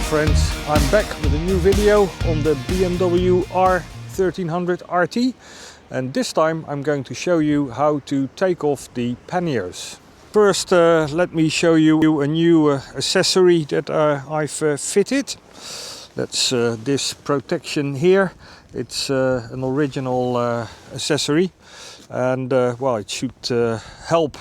friends, I'm back with a new video on the BMW R1300RT, and this time I'm going to show you how to take off the panniers. First let me show you a new accessory that I've fitted. That's this protection here. It's an original accessory, and well, it should help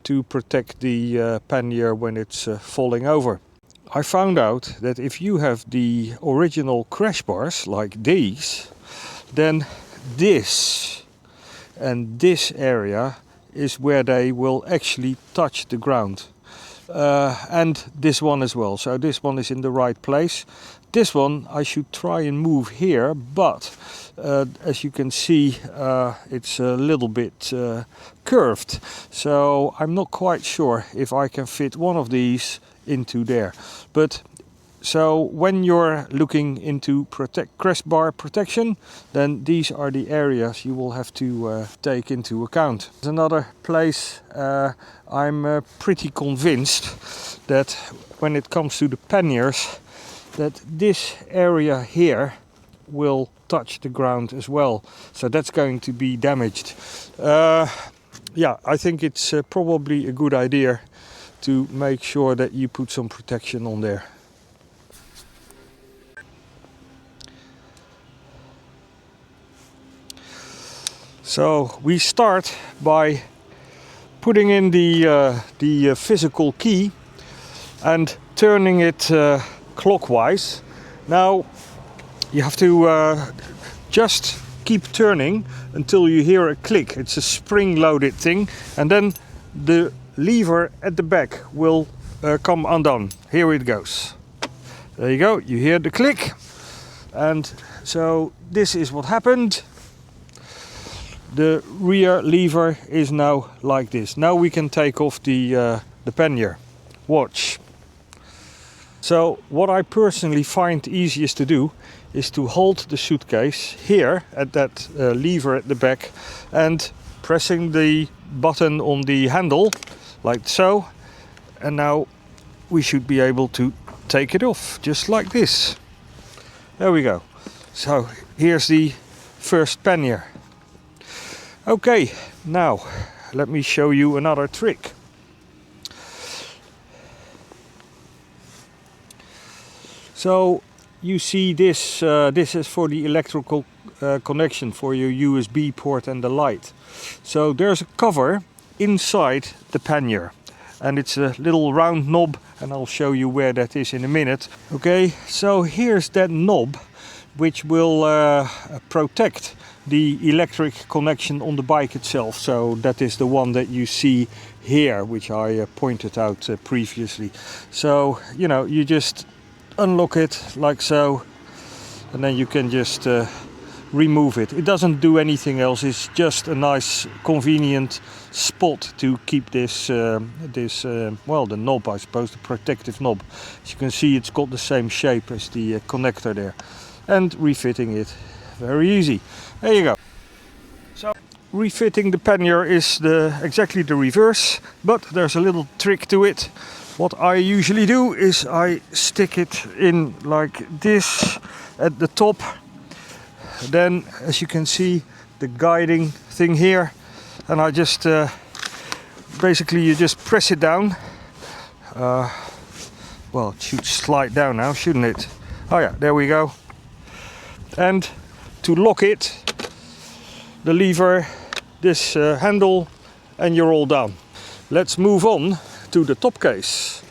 to protect the pannier when it's falling over. I found out that if you have the original crash bars like these, then this and this area is where they will actually touch the ground. And this one as well. So this one is in the right place. This one I should try and move here, but as you can see, it's a little bit curved. So I'm not quite sure if I can fit one of these into there. But so when you're looking into crash bar protection, then these are the areas you will have to take into account. There's another place I'm pretty convinced that when it comes to the panniers, that this area here will touch the ground as well. So that's going to be damaged. Yeah, I think it's probably a good idea to make sure that you put some protection on there. So we start by putting in the physical key and turning it clockwise. Now you have to just keep turning until you hear a click. It's a spring-loaded thing, and then the lever at the back will come undone. Here it goes. There you go, you hear the click. And so this is what happened. The rear lever is now like this. Now we can take off the pannier. Watch. So what I personally find easiest to do is to hold the suitcase here at that lever at the back and pressing the button on the handle like so, and now we should be able to take it off just like this. There we go. So here's the first pannier. Okay, now let me show you another trick. So you see this, this is for the electrical connection for your USB port and the light. So there's a cover inside the pannier, and it's a little round knob, and I'll show you where that is in a minute. Okay, so here's that knob which will protect the electric connection on the bike itself. So that is the one that you see here, which I pointed out previously. So you know, you just unlock it like so, and then you can just remove it. It doesn't do anything else. It's just a nice convenient spot to keep this well, the knob, I suppose, the protective knob. As you can see, it's got the same shape as the connector there, and refitting it, very easy. There you go. So refitting the pannier is exactly the reverse, but there's a little trick to it. What I usually do is I stick it in like this at the top. Then, as you can see, the guiding thing here, and I just basically you just press it down. Well, it should slide down now, shouldn't it? Oh yeah, there we go. And to lock it, the lever, this handle, and you're all done. Let's move on to the top case.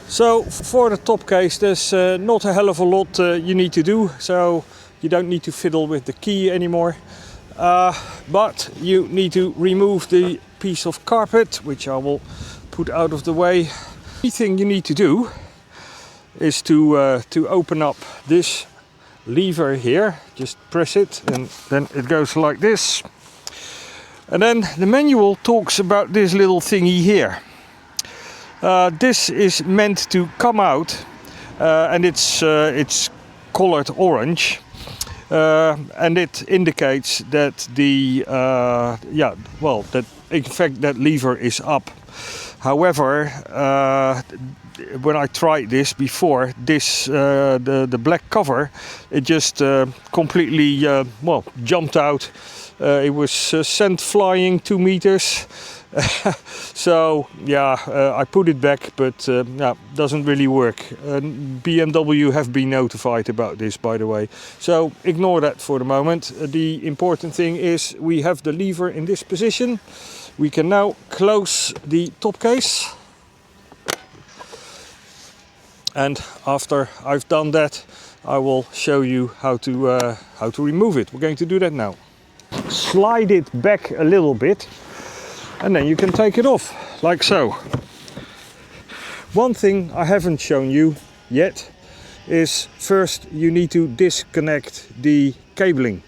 So for the top case, there's not a hell of a lot you need to do, so you don't need to fiddle with the key anymore, but you need to remove the piece of carpet, which I will put out of the way. The thing you need to do is to open up this lever here. Just press it, and then it goes like this. And then the manual talks about this little thingy here. This is meant to come out, and it's colored orange, and it indicates that the that in fact that lever is up. However, when I tried this before, this the black cover, it just completely well, jumped out. It was sent flying 2 meters. So yeah, I put it back, but yeah, doesn't really work. BMW have been notified about this, by the way, so ignore that for the moment. The important thing is we have the lever in this position. We can now close the top case, and after I've done that, I will show you how to remove it. We're going to do that now. Slide it back a little bit, and then you can take it off, like so. One thing I haven't shown you yet is first you need to disconnect the cabling.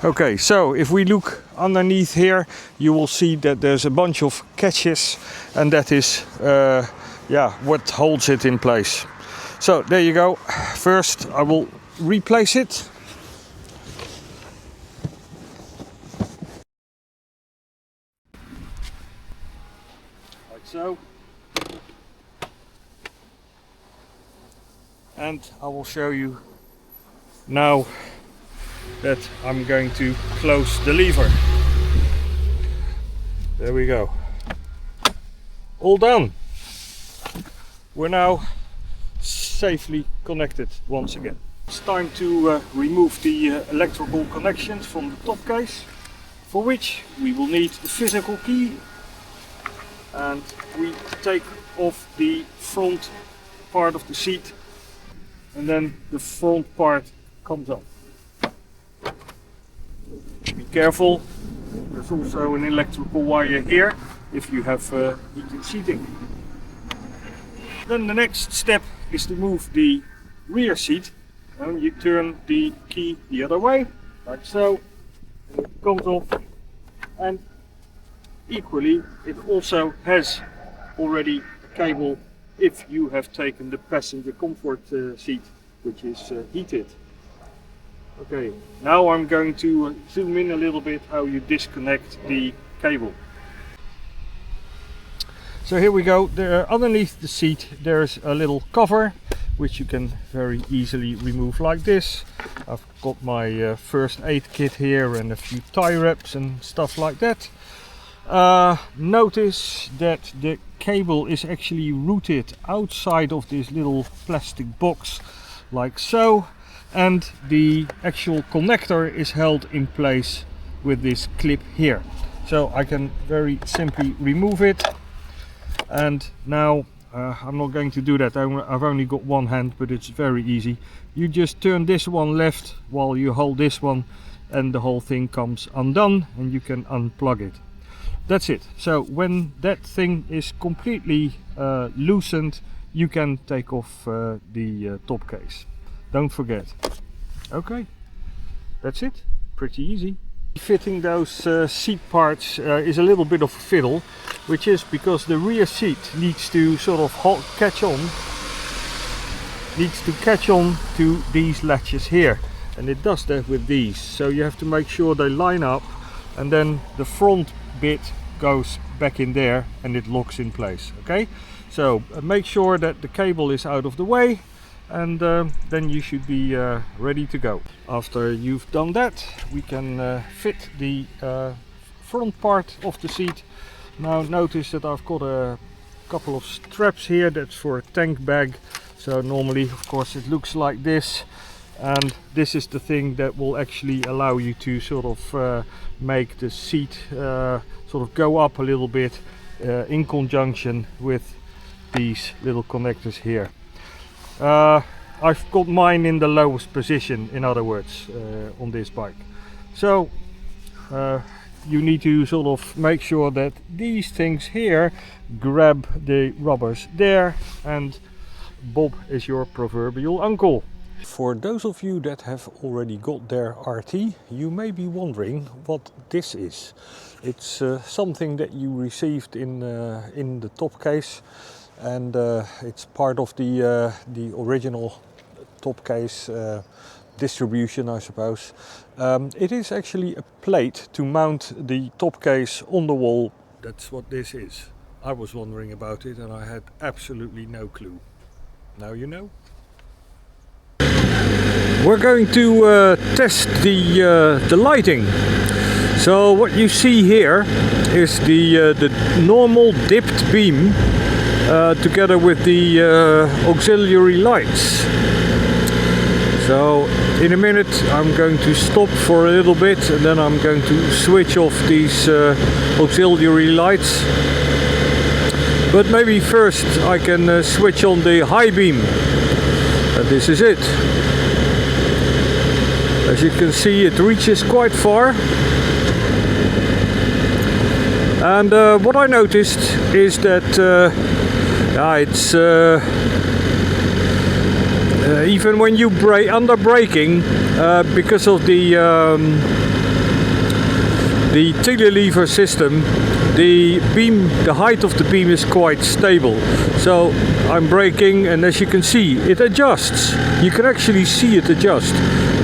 Okay, so if we look underneath here, you will see that there's a bunch of catches, and that is yeah, what holds it in place. So there you go. First I will replace it. So, and I will show you now that I'm going to close the lever. There we go. All done. We're now safely connected once again. It's time to remove the electrical connections from the top case, for which we will need the physical key. And we take off the front part of the seat, and then the front part comes up. Be careful, there's also an electrical wire here if you have heated seating. Then the next step is to move the rear seat, and you turn the key the other way, like so, and it comes off. And equally, it also has already a cable if you have taken the passenger comfort seat, which is heated. Okay, now I'm going to zoom in a little bit how you disconnect the cable. So here we go. There, underneath the seat there's a little cover which you can very easily remove like this. I've got my first aid kit here and a few tie wraps and stuff like that. Notice that the cable is actually routed outside of this little plastic box, like so, and the actual connector is held in place with this clip here. So I can very simply remove it, and now I'm not going to do that. I've only got one hand, but it's very easy. You just turn this one left while you hold this one, and the whole thing comes undone and you can unplug it. That's it. So when that thing is completely loosened, you can take off the top case. Don't forget. Okay, that's it. Pretty easy. Fitting those seat parts is a little bit of a fiddle, which is because the rear seat needs to sort of catch on to these latches here, and it does that with these. So you have to make sure they line up, and then the front bit goes back in there and it locks in place. Okay, so make sure that the cable is out of the way, and then you should be ready to go. After you've done that, we can fit the front part of the seat. Now notice that I've got a couple of straps here. That's for a tank bag. So normally, of course, it looks like this, and this is the thing that will actually allow you to sort of make the seat sort of go up a little bit in conjunction with these little connectors here. I've got mine in the lowest position, in other words, on this bike. So you need to sort of make sure that these things here grab the rubbers there, and Bob is your proverbial uncle. For those of you that have already got their RT, you may be wondering what this is. It's something that you received in the top case, and it's part of the original top case distribution, I suppose. It is actually a plate to mount the top case on the wall. That's what this is. I was wondering about it and I had absolutely no clue. Now you know. We're going to test the lighting. So what you see here is the normal dipped beam together with the auxiliary lights. So in a minute I'm going to stop for a little bit and then I'm going to switch off these auxiliary lights. But maybe first I can switch on the high beam. And this is it. As you can see, it reaches quite far. And what I noticed is that it's even when you under braking, because of the telelever system, the height of the beam is quite stable. So I'm braking, and as you can see, it adjusts. You can actually see it adjust.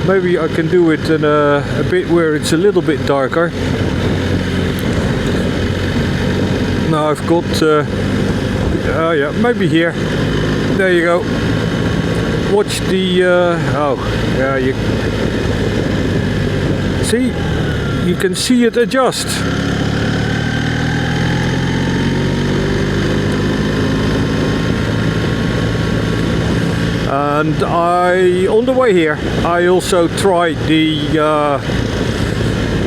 Maybe I can do it in a bit where it's a little bit darker. Now I've got, yeah, maybe here. There you go. Watch the, oh, yeah, you see, you can see it adjust. And on the way here, I also tried the,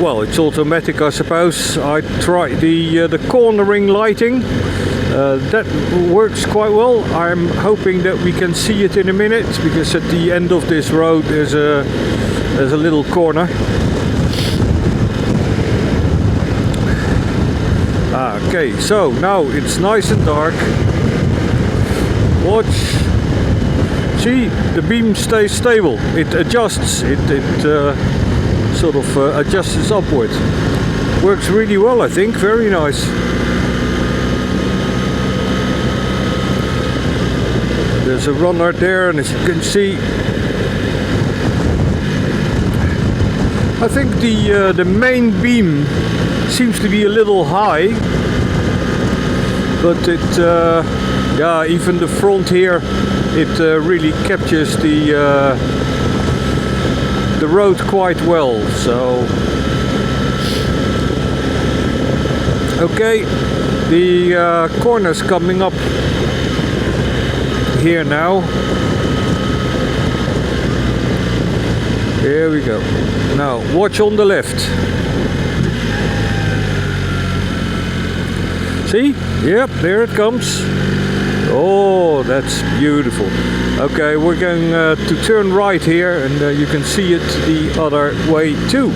well, it's automatic, I suppose. I tried the cornering lighting. That works quite well. I'm hoping that we can see it in a minute, because at the end of this road there's a little corner. Okay, so now it's nice and dark. Watch. See, the beam stays stable. It adjusts. It sort of adjusts upward. Works really well, I think. Very nice. There's a runner there, and as you can see, I think the main beam seems to be a little high, but it yeah, even the front here, it really captures the road quite well. So okay, the corner's coming up here now. Here we go. Now watch on the left. See? Yep, there it comes. Oh, that's beautiful. Okay, we're going to turn right here, and you can see it the other way too.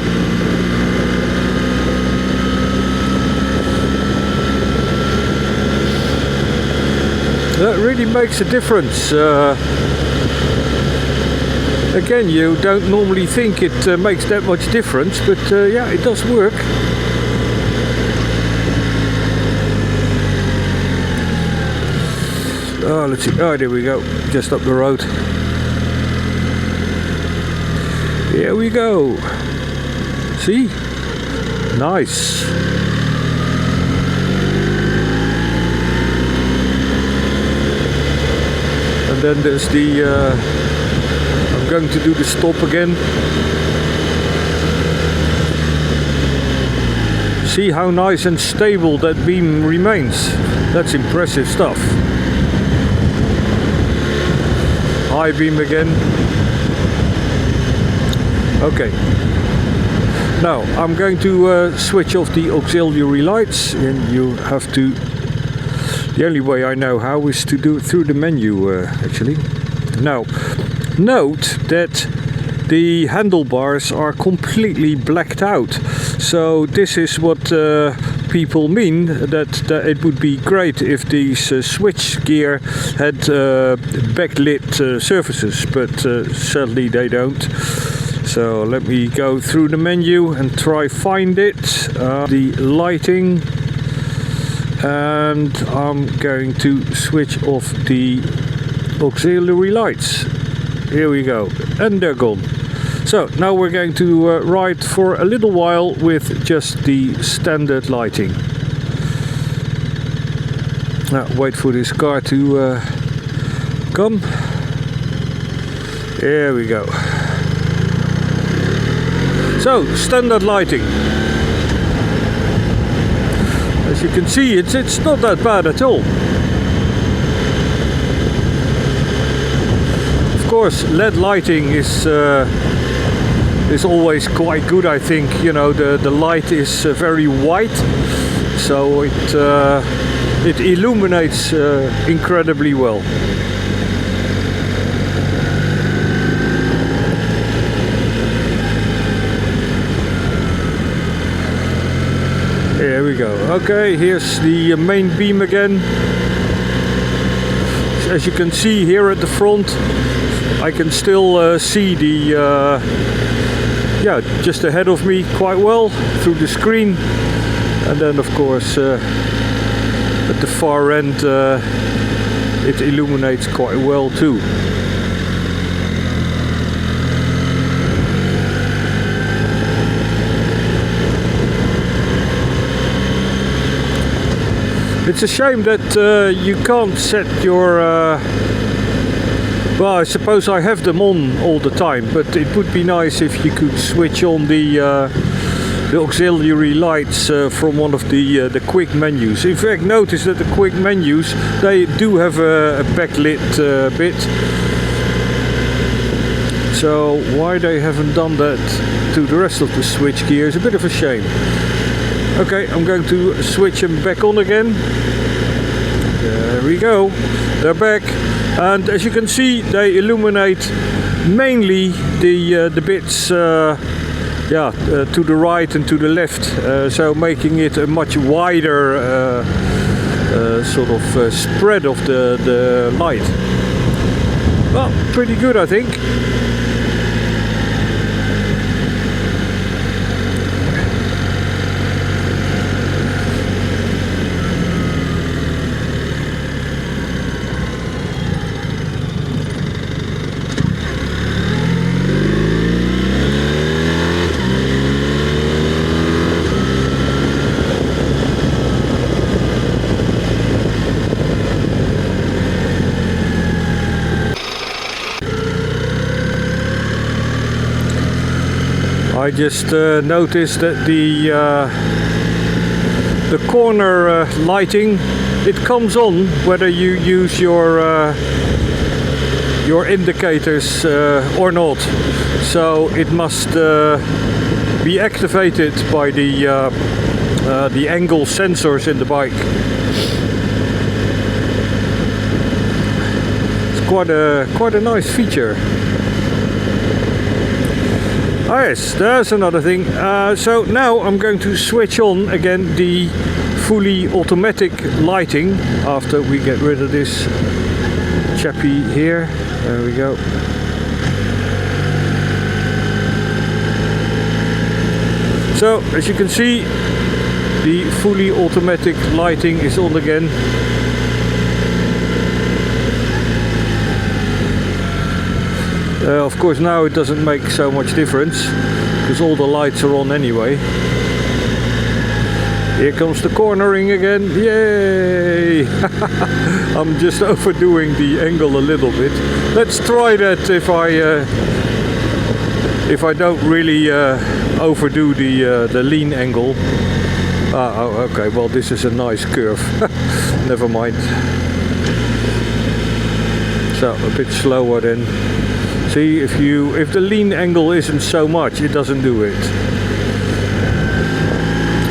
That really makes a difference. Again, you don't normally think it makes that much difference, but yeah, it does work. Oh, let's see. Oh, there we go. Just up the road. Here we go. See? Nice. And then there's the I'm going to do the stop again. See how nice and stable that beam remains. That's impressive stuff. High beam again. Okay. Now I'm going to switch off the auxiliary lights, and you have to. The only way I know how is to do it through the menu, actually. Now, note that the handlebars are completely blacked out. So this is what people mean, that it would be great if these switch gear had backlit surfaces, but sadly they don't. So let me go through the menu and try find it. The lighting. And I'm going to switch off the auxiliary lights. Here we go, and they're gone. So now we're going to ride for a little while with just the standard lighting. Wait for this car to come. There we go. So, standard lighting. As you can see, it's not that bad at all. Of course, LED lighting is always quite good. I think, you know, the light is very white, so it illuminates incredibly well. There we go. Okay, here's the main beam again. As you can see here at the front, I can still see the just ahead of me quite well through the screen, and then of course at the far end it illuminates quite well too. It's a shame that you can't set your well, I suppose I have them on all the time, but it would be nice if you could switch on the auxiliary lights from one of the quick menus. In fact, notice that the quick menus, they do have a backlit bit. So why they haven't done that to the rest of the switch gear is a bit of a shame. Okay, I'm going to switch them back on again. There we go. They're back. And as you can see, they illuminate mainly the bits to the right and to the left, so making it a much wider sort of spread of the light. Well, pretty good, I think. I just noticed that the corner lighting, it comes on whether you use your indicators or not. So it must be activated by the angle sensors in the bike. It's quite a nice feature. Oh yes, there's another thing. So now I'm going to switch on again the fully automatic lighting after we get rid of this chappy here. There we go. So as you can see, the fully automatic lighting is on again. Of course now it doesn't make so much difference because all the lights are on anyway. Here comes the cornering again. Yay! I'm just overdoing the angle a little bit. Let's try that if I don't really overdo the lean angle. Oh, okay, well this is a nice curve. Never mind. So a bit slower then. See, if the lean angle isn't so much, it doesn't do it.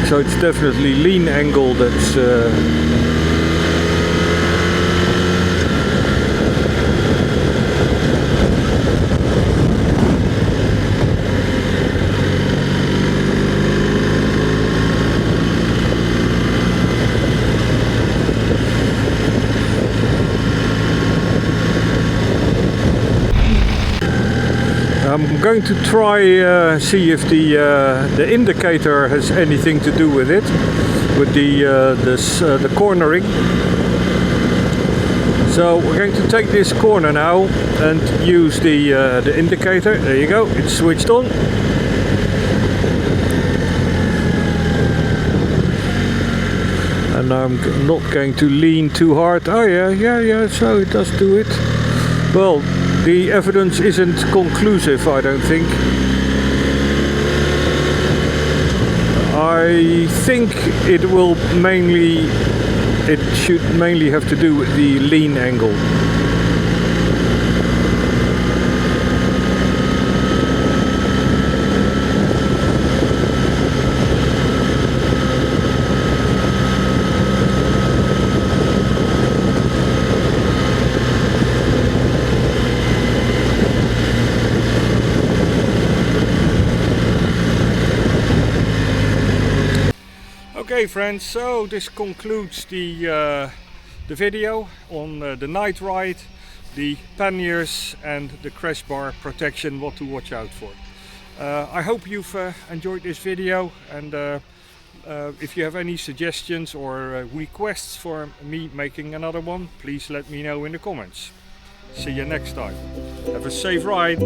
So it's definitely lean angle that's I'm going to try see if the indicator has anything to do with it, with the cornering. So we're going to take this corner now and use the indicator. There you go, it's switched on. And now I'm not going to lean too hard. Oh yeah, so it does do it. Well, the evidence isn't conclusive, I don't think. I think it should mainly have to do with the lean angle. Okay friends, so this concludes the video on the night ride, the panniers and the crash bar protection, what to watch out for. I hope you've enjoyed this video, and if you have any suggestions or requests for me making another one, please let me know in the comments. See you next time. Have a safe ride.